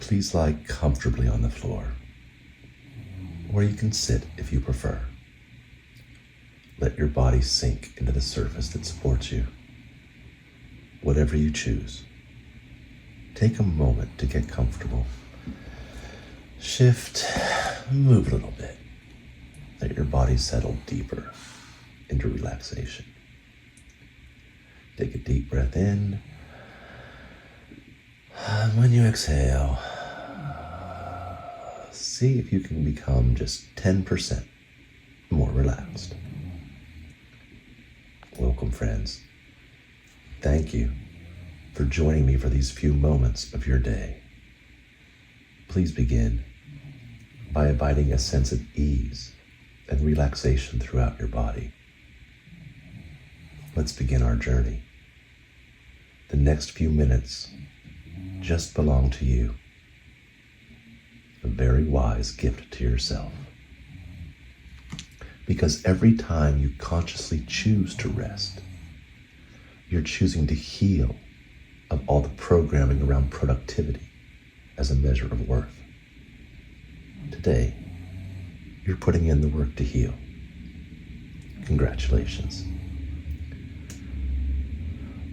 Please lie comfortably on the floor, or you can sit if you prefer. Let your body sink into the surface that supports you. Whatever you choose, take a moment to get comfortable. Shift, move a little bit. Let your body settle deeper into relaxation. Take a deep breath in. And when you exhale, see if you can become just 10% more relaxed. Welcome, friends. Thank you for joining me for these few moments of your day. Please begin by inviting a sense of ease and relaxation throughout your body. Let's begin our journey. The next few minutes just belong to you. A very wise gift to yourself. Because every time you consciously choose to rest, you're choosing to heal of all the programming around productivity as a measure of worth. Today, you're putting in the work to heal. Congratulations.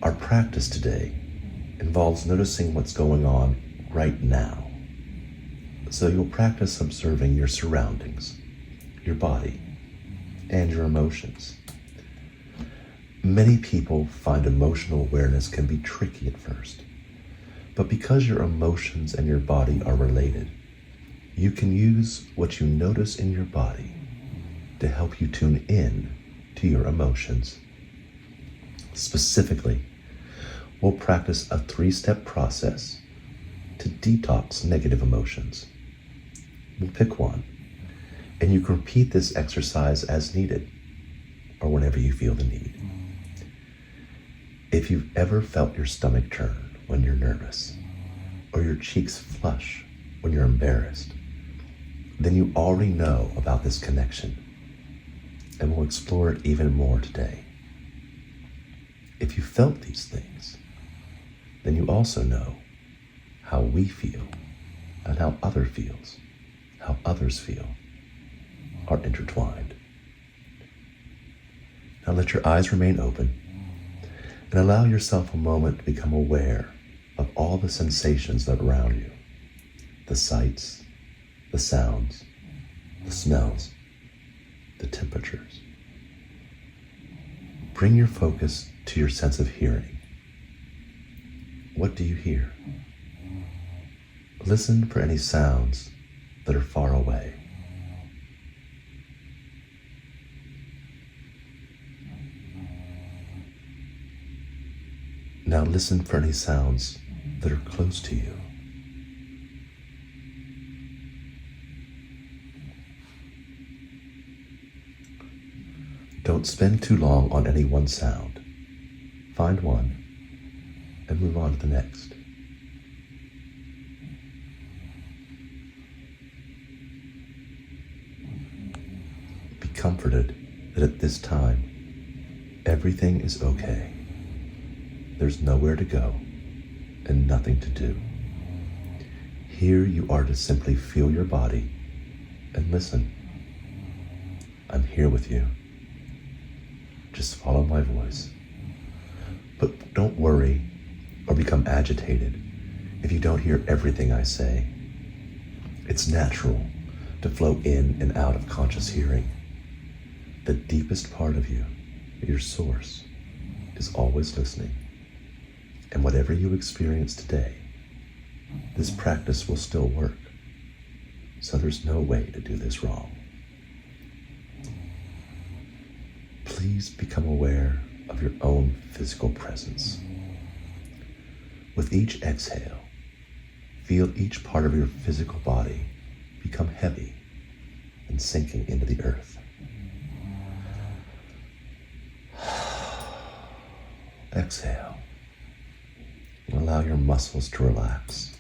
Our practice today involves noticing what's going on right now. So you'll practice observing your surroundings, your body, and your emotions. Many people find emotional awareness can be tricky at first, but because your emotions and your body are related, you can use what you notice in your body to help you tune in to your emotions. Specifically, we'll practice a 3-step process to detox negative emotions. We'll pick one, and you can repeat this exercise as needed or whenever you feel the need. If you've ever felt your stomach turn when you're nervous, or your cheeks flush when you're embarrassed, then you already know about this connection, and we'll explore it even more today. If you felt these things, then you also know how we feel and how others feel are intertwined. Now let your eyes remain open and allow yourself a moment to become aware of all the sensations that are around you, the sights, the sounds, the smells, the temperatures. Bring your focus to your sense of hearing. What do you hear? Listen for any sounds that are far away. Now listen for any sounds that are close to you. Don't spend too long on any one sound. Find one and move on to the next. Be comforted that at this time, everything is okay. There's nowhere to go and nothing to do. Here you are to simply feel your body and listen. I'm here with you. Just follow my voice. But don't worry or become agitated if you don't hear everything I say. It's natural to flow in and out of conscious hearing. The deepest part of you, your source, is always listening. And whatever you experience today, this practice will still work. So there's no way to do this wrong. Please become aware of your own physical presence. With each exhale, feel each part of your physical body become heavy and sinking into the earth. Exhale. And allow your muscles to relax,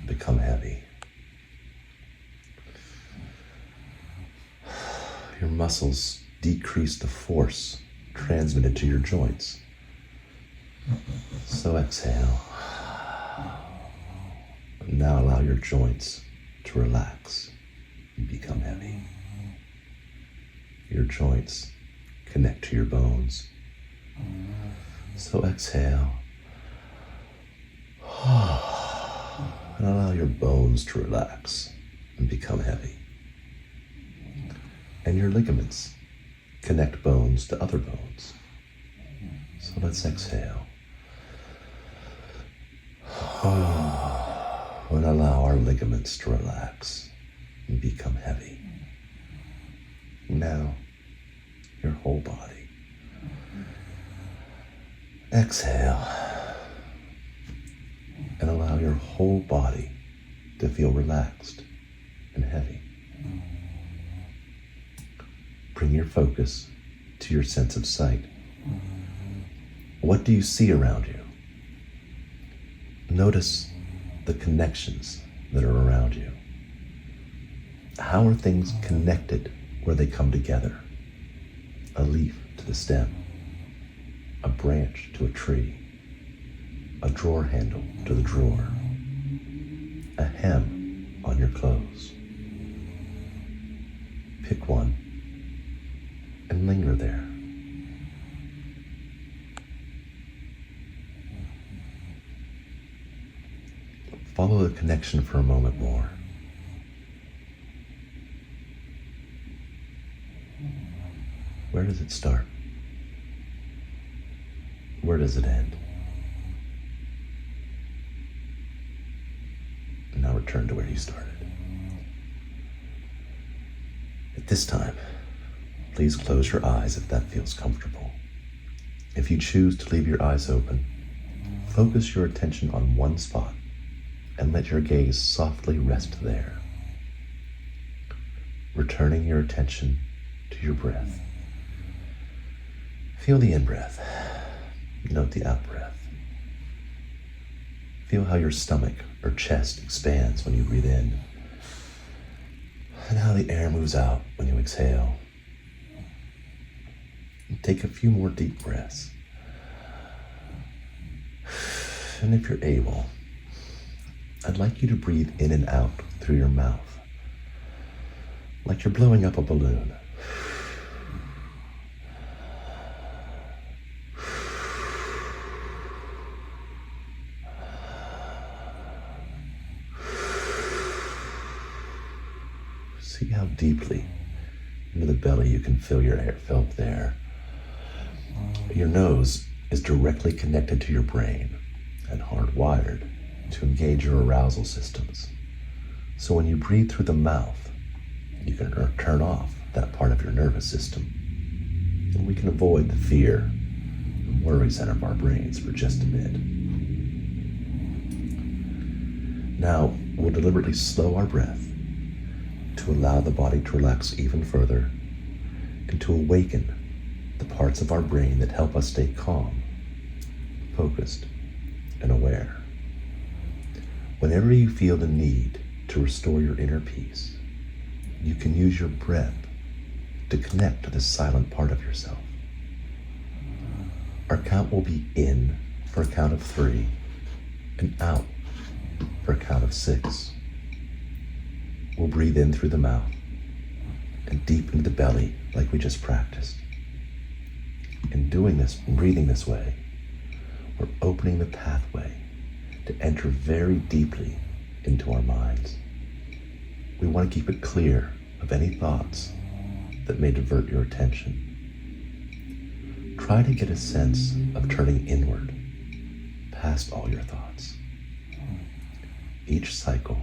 become heavy. Your muscles decrease the force transmitted to your joints. So exhale. And now allow your joints to relax and become heavy. Your joints connect to your bones. So exhale. And allow your bones to relax and become heavy. And your ligaments connect bones to other bones. So let's exhale. And allow our ligaments to relax and become heavy. Now, your whole body. Exhale. And allow your whole body to feel relaxed and heavy. Bring your focus to your sense of sight. What do you see around you? Notice the connections that are around you. How are things connected where they come together? A leaf to the stem, a branch to a tree, a drawer handle to the drawer, a hem on your clothes. Pick one and linger there. Follow the connection for a moment more. Where does it start? Where does it end? And now return to where you started. At this time, please close your eyes if that feels comfortable. If you choose to leave your eyes open, focus your attention on one spot and let your gaze softly rest there. Returning your attention to your breath. Feel the in-breath. Note the out-breath. Feel how your stomach or chest expands when you breathe in, and how the air moves out when you exhale. And take a few more deep breaths. And if you're able, I'd like you to breathe in and out through your mouth, like you're blowing up a balloon. See how deeply into the belly you can feel your air filled there. Your nose is directly connected to your brain and hardwired to engage your arousal systems. So when you breathe through the mouth, you can turn off that part of your nervous system. And we can avoid the fear and worry center of our brains for just a bit. Now, we'll deliberately slow our breath to allow the body to relax even further and to awaken the parts of our brain that help us stay calm, focused, and aware. Whenever you feel the need to restore your inner peace, you can use your breath to connect to the silent part of yourself. Our count will be in for a count of 3 and out for a count of 6. We'll breathe in through the mouth and deep into the belly like we just practiced. In doing this, breathing this way, we're opening the pathway to enter very deeply into our minds. We want to keep it clear of any thoughts that may divert your attention. Try to get a sense of turning inward, past all your thoughts. Each cycle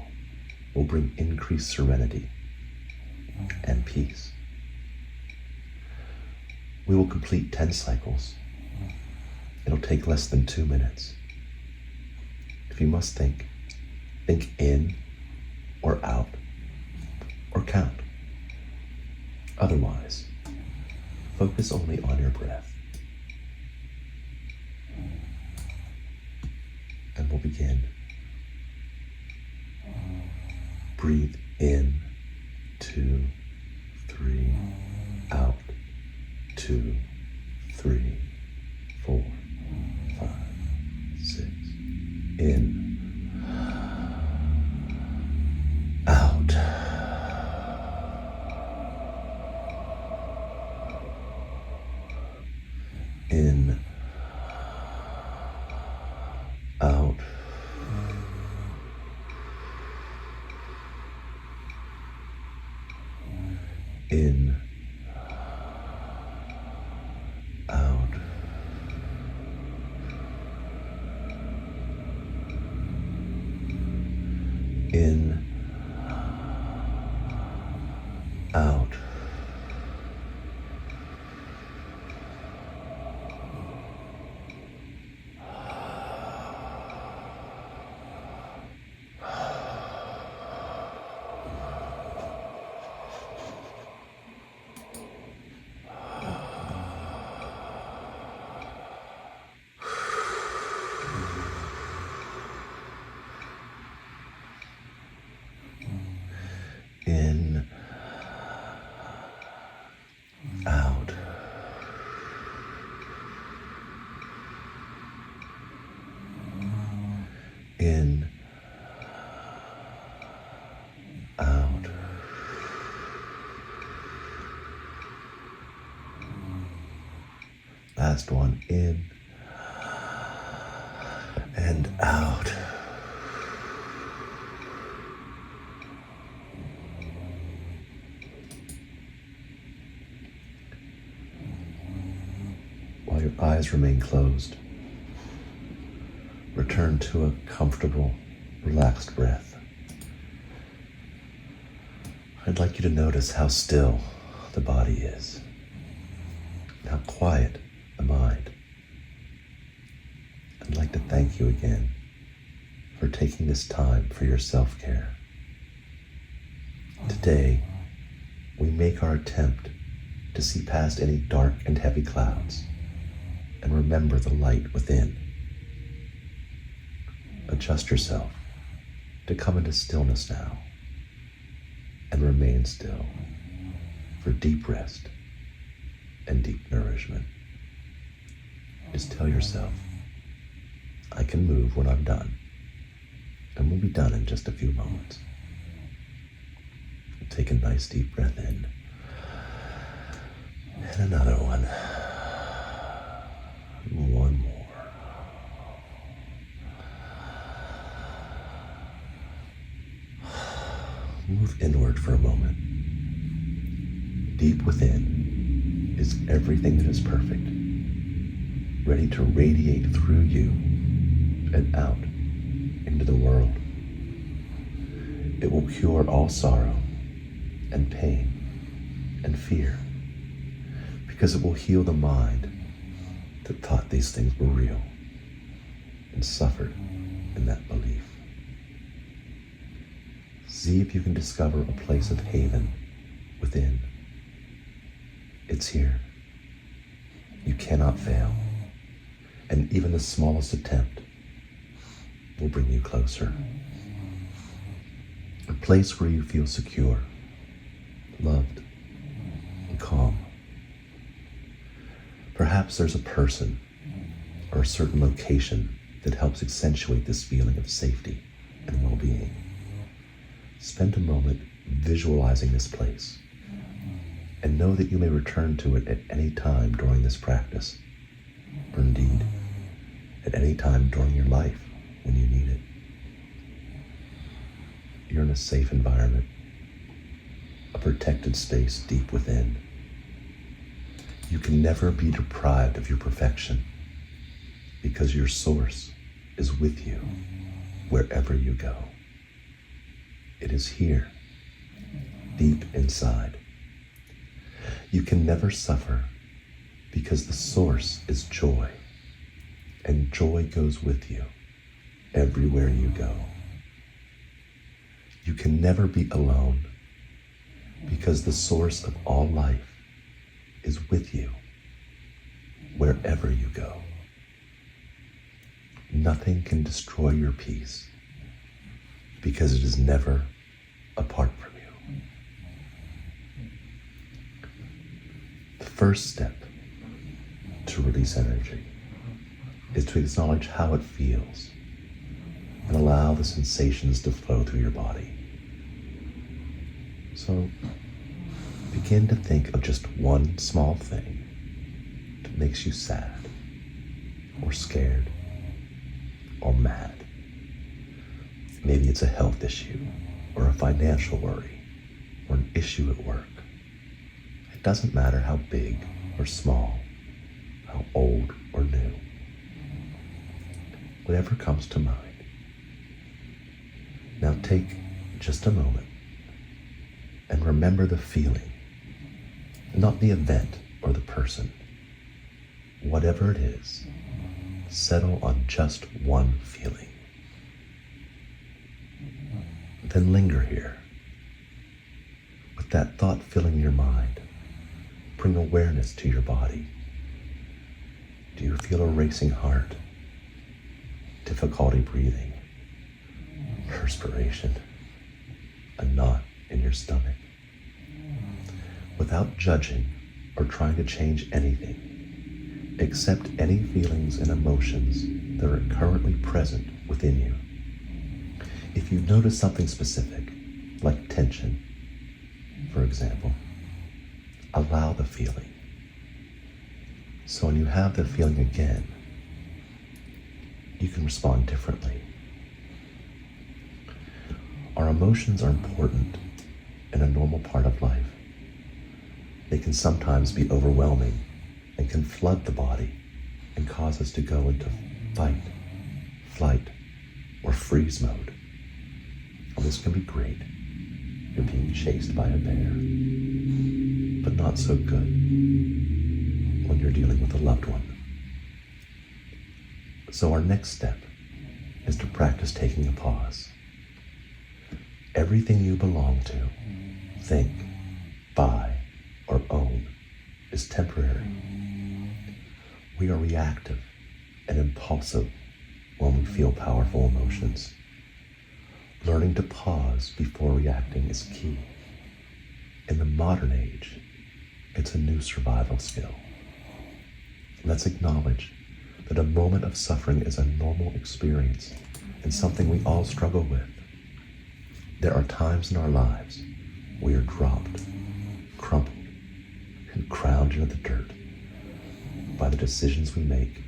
will bring increased serenity and peace. We will complete 10 cycles. It'll take less than 2 minutes. If you must think in or out or count. Otherwise, focus only on your breath. And we'll begin. Breathe in, 2, 3, out, 2, 3, 4, 5, 6, in, out, in, out, in, out, in, out, in, out, last one, in and out. While your eyes remain closed, return to a comfortable, relaxed breath. I'd like you to notice how still the body is, and how quiet the mind. I'd like to thank you again for taking this time for your self-care. Today, we make our attempt to see past any dark and heavy clouds and remember the light within. Adjust yourself to come into stillness now and remain still for deep rest and deep nourishment. Just tell yourself, I can move when I'm done, and we'll be done in just a few moments. Take a nice deep breath in, and another one. One more. Move inward for a moment. Deep within is everything that is perfect, ready to radiate through you and out into the world. It will cure all sorrow and pain and fear, because it will heal the mind that thought these things were real and suffered in that belief. See if you can discover a place of haven within. It's here. You cannot fail, and even the smallest attempt will bring you closer. A place where you feel secure, loved, and calm. Perhaps there's a person or a certain location that helps accentuate this feeling of safety and well-being. Spend a moment visualizing this place and know that you may return to it at any time during this practice, or indeed at any time during your life when you need it. You're in a safe environment, a protected space deep within. You can never be deprived of your perfection, because your source is with you wherever you go. It is here, deep inside. You can never suffer, because the source is joy, and joy goes with you everywhere you go. You can never be alone, because the source of all life is with you wherever you go. Nothing can destroy your peace, because it is never apart from you. The first step to release energy is to acknowledge how it feels and allow the sensations to flow through your body. So begin to think of just one small thing that makes you sad or scared or mad. Maybe it's a health issue, or a financial worry, or an issue at work. It doesn't matter how big or small, how old or new. Whatever comes to mind. Now take just a moment and remember the feeling, not the event or the person. Whatever it is, settle on just one feeling. Then linger here. With that thought filling your mind, bring awareness to your body. Do you feel a racing heart? Difficulty breathing? Perspiration? A knot in your stomach? Without judging or trying to change anything, accept any feelings and emotions that are currently present within you. If you notice something specific, like tension, for example, allow the feeling. So when you have the feeling again, you can respond differently. Our emotions are important and a normal part of life. They can sometimes be overwhelming and can flood the body and cause us to go into fight, flight, or freeze mode. Well, this can be great. You're being chased by a bear, but not so good when you're dealing with a loved one. So our next step is to practice taking a pause. Everything you belong to, think, buy, or own is temporary. We are reactive and impulsive when we feel powerful emotions. Learning to pause before reacting is key. In the modern age, it's a new survival skill. Let's acknowledge that a moment of suffering is a normal experience and something we all struggle with. There are times in our lives we are dropped, crumpled, and ground into the dirt by the decisions we make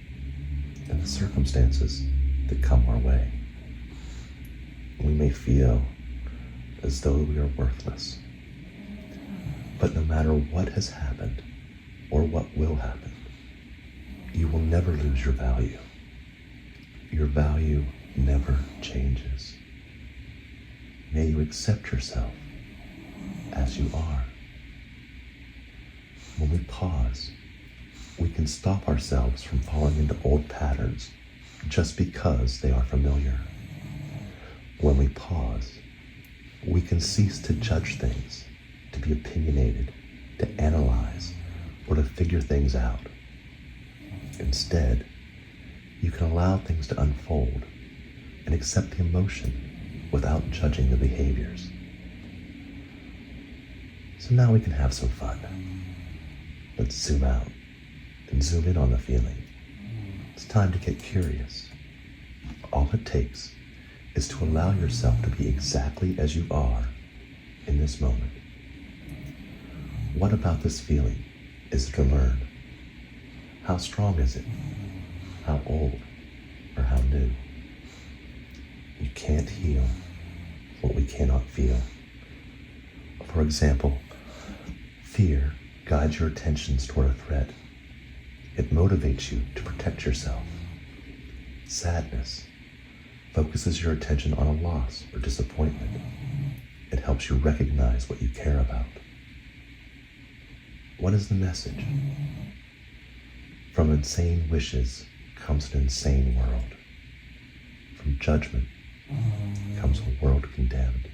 and the circumstances that come our way. We may feel as though we are worthless. But no matter what has happened or what will happen, you will never lose your value. Your value never changes. May you accept yourself as you are. When we pause, we can stop ourselves from falling into old patterns just because they are familiar. When we pause, we can cease to judge things, to be opinionated, to analyze, or to figure things out. Instead, you can allow things to unfold and accept the emotion without judging the behaviors. So now we can have some fun. Let's zoom out and zoom in on the feeling. It's time to get curious. All it takes is to allow yourself to be exactly as you are in this moment. What about this feeling is to learn? How strong is it? How old or how new? You can't heal what we cannot feel. For example, fear guides your attentions toward a threat. It motivates you to protect yourself. Sadness focuses your attention on a loss or disappointment. It helps you recognize what you care about. What is the message? From insane wishes comes an insane world. From judgment comes a world condemned.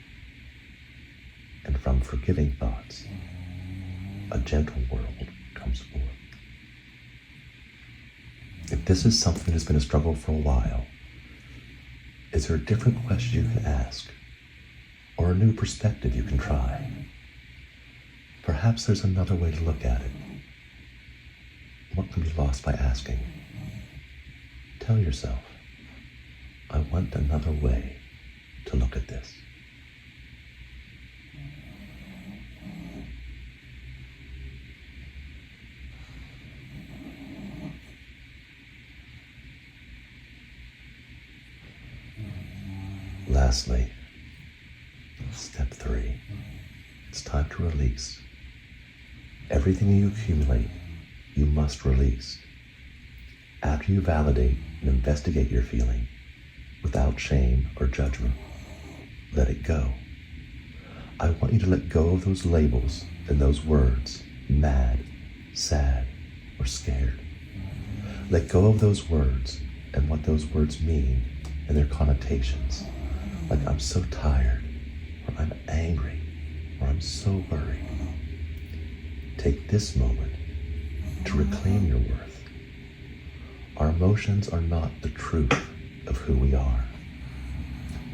And from forgiving thoughts, a gentle world comes forth. If this is something that has been a struggle for a while, is there a different question you can ask, or a new perspective you can try? Perhaps there's another way to look at it. What can be lost by asking? Tell yourself, I want another way to look at this. lastly, step 3. It's time to release. Everything you accumulate, you must release. After you validate and investigate your feeling, without shame or judgment, let it go. I want you to let go of those labels and those words, mad, sad, or scared. Let go of those words and what those words mean and their connotations, like I'm so tired, or I'm angry, or I'm so worried. Take this moment to reclaim your worth. Our emotions are not the truth of who we are.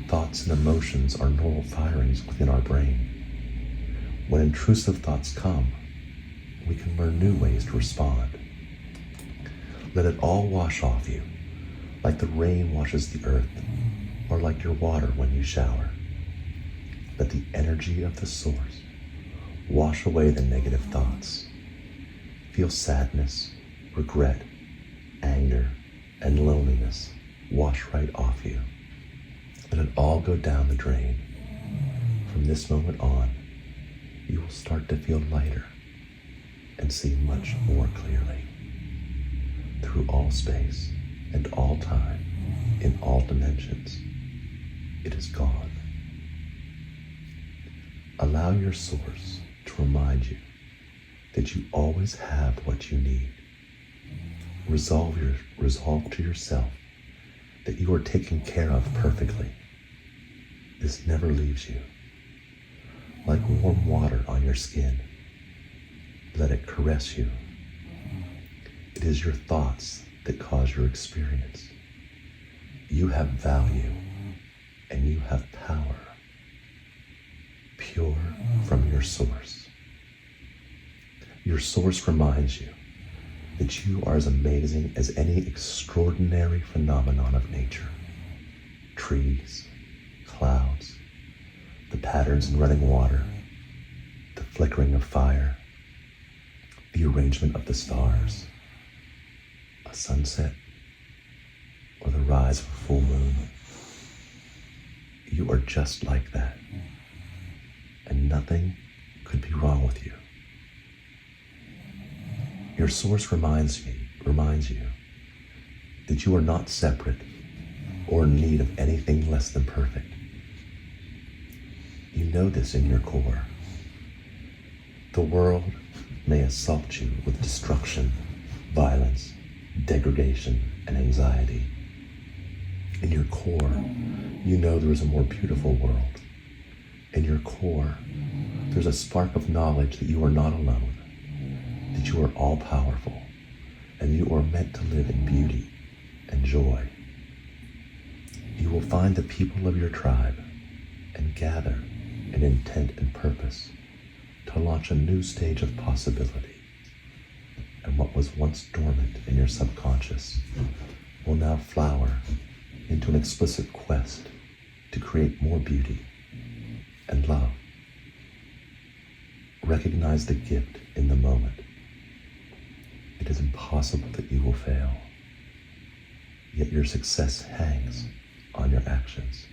Thoughts and emotions are normal firings within our brain. When intrusive thoughts come, we can learn new ways to respond. Let it all wash off you, like the rain washes the earth, or like your water when you shower. Let the energy of the source wash away the negative thoughts. Feel sadness, regret, anger, and loneliness wash right off you. Let it all go down the drain. From this moment on, you will start to feel lighter and see much more clearly. Through all space and all time, in all dimensions, it is gone. Allow your source to remind you that you always have what you need. Resolve to yourself that you are taken care of perfectly. This never leaves you. Like warm water on your skin, let it caress you. It is your thoughts that cause your experience. You have value and you have power, pure from your source. Your source reminds you that you are as amazing as any extraordinary phenomenon of nature. Trees, clouds, the patterns in running water, the flickering of fire, the arrangement of the stars, a sunset, or the rise of a full moon. You are just like that, and nothing could be wrong with you. Your source reminds you that you are not separate or in need of anything less than perfect. You know this in your core. The world may assault you with destruction, violence, degradation, and anxiety. In your core, you know there is a more beautiful world. In your core, there's a spark of knowledge that you are not alone, that you are all-powerful, and you are meant to live in beauty and joy. You will find the people of your tribe and gather in intent and purpose to launch a new stage of possibility. And what was once dormant in your subconscious will now flower into an explicit quest to create more beauty and love. Recognize the gift in the moment. It is impossible that you will fail, yet your success hangs on your actions.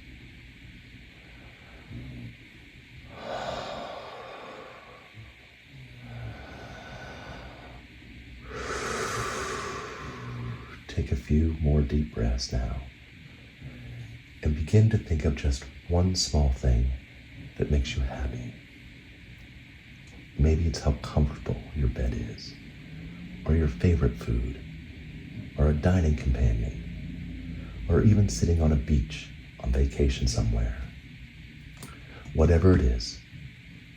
Take a few more deep breaths now, and begin to think of just one small thing that makes you happy. Maybe it's how comfortable your bed is, or your favorite food, or a dining companion, or even sitting on a beach on vacation somewhere. Whatever it is,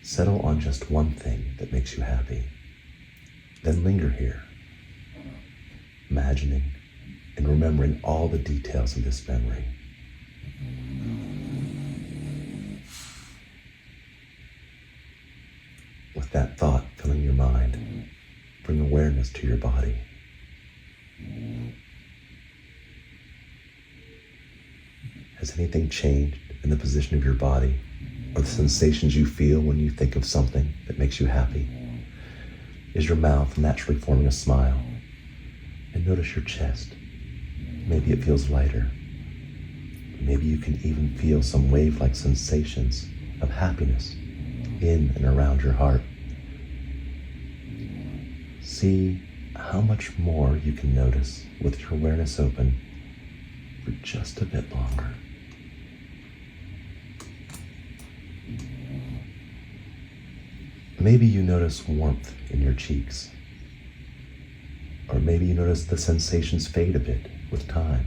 settle on just one thing that makes you happy. Then linger here, imagining and remembering all the details of this memory. With that thought filling your mind, bring awareness to your body. Has anything changed in the position of your body or the sensations you feel when you think of something that makes you happy? Is your mouth naturally forming a smile? And notice your chest. Maybe it feels lighter. Maybe you can even feel some wave-like sensations of happiness in and around your heart. See how much more you can notice with your awareness open for just a bit longer. Maybe you notice warmth in your cheeks, or maybe you notice the sensations fade a bit with time.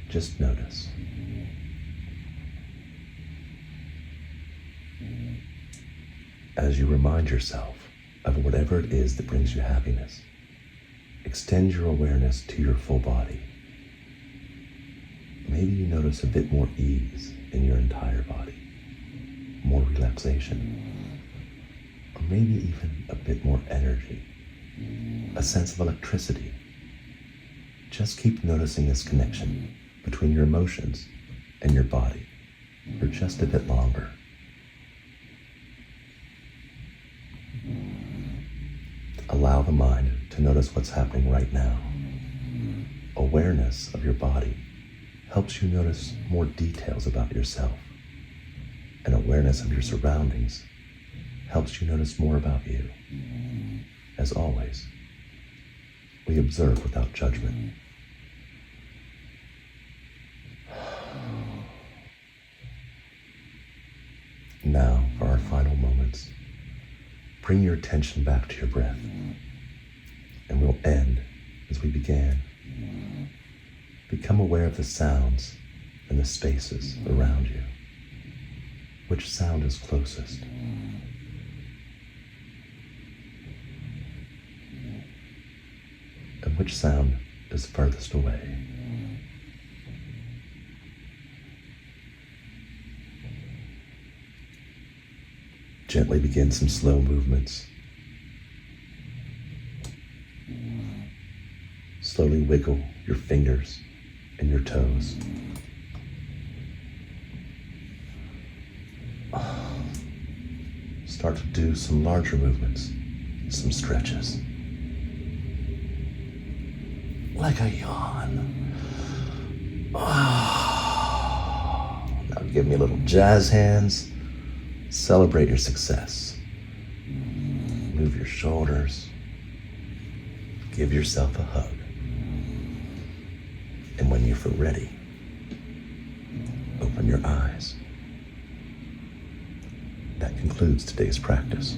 Just notice. As you remind yourself of whatever it is that brings you happiness, extend your awareness to your full body. Maybe you notice a bit more ease in your entire body, more relaxation, or maybe even a bit more energy, a sense of electricity. Just keep noticing this connection between your emotions and your body for just a bit longer. Allow the mind to notice what's happening right now. Awareness of your body helps you notice more details about yourself, and awareness of your surroundings helps you notice more about you. As always, we observe without judgment. Now, for our final moments, bring your attention back to your breath, and we'll end as we began. Become aware of the sounds and the spaces around you. Which sound is closest? And which sound is furthest away? Gently begin some slow movements. Slowly wiggle your fingers and your toes. Start to do some larger movements, some stretches. Like a yawn. Now give me a little jazz hands. Celebrate your success. Move your shoulders. Give yourself a hug. And when you feel ready, open your eyes. That concludes today's practice.